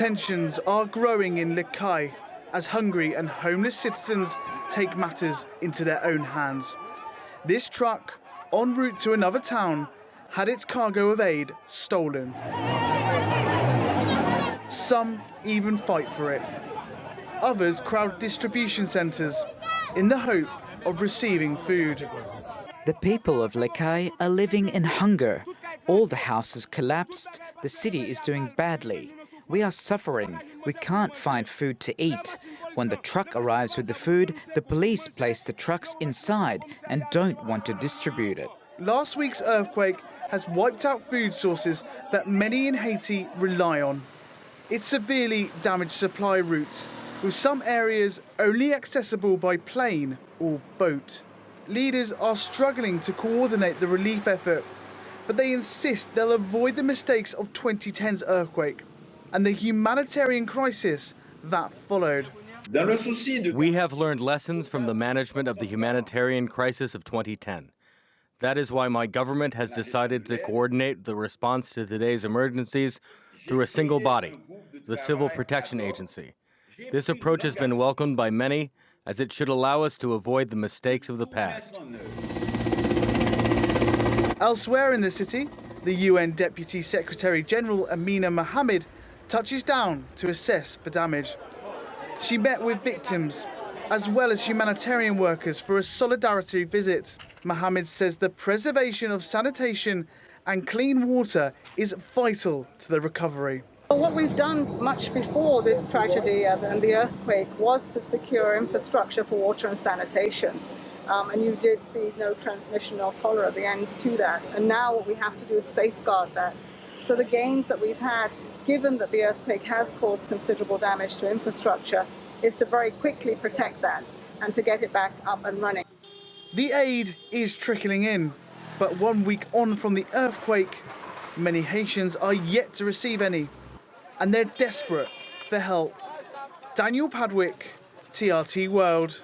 Tensions are growing in Les Cayes as hungry and homeless citizens take matters into their own hands. This truck, en route to another town, had its cargo of aid stolen. Some even fight for it. Others crowd distribution centres in the hope of receiving food. The people of Les Cayes are living in hunger. All the houses collapsed. The city is doing badly. We are suffering. We can't find food to eat. When the truck arrives with the food, the police place the trucks inside and don't want to distribute it. Last week's earthquake has wiped out food sources that many in Haiti rely on. It severely damaged supply routes, with some areas only accessible by plane or boat. Leaders are struggling to coordinate the relief effort, but they insist they'll avoid the mistakes of 2010's earthquake and the humanitarian crisis that followed. We have learned lessons from the management of the humanitarian crisis of 2010. That is why my government has decided to coordinate the response to today's emergencies through a single body, the Civil Protection Agency. This approach has been welcomed by many, as it should allow us to avoid the mistakes of the past. Elsewhere in the city, the UN Deputy Secretary General Amina Mohammed touches down to assess the damage. She met with victims, as well as humanitarian workers, for a solidarity visit. Mohammed says the preservation of sanitation and clean water is vital to the recovery. What we've done much before this tragedy and the earthquake was to secure infrastructure for water and sanitation. And you did see no transmission of cholera at the end to that. And now what we have to do is safeguard that. So the gains that we've had, given that the earthquake has caused considerable damage to infrastructure, is to very quickly protect that and to get it back up and running. The aid is trickling in, but 1 week on from the earthquake, many Haitians are yet to receive any, and they're desperate for help. Daniel Padwick, TRT World.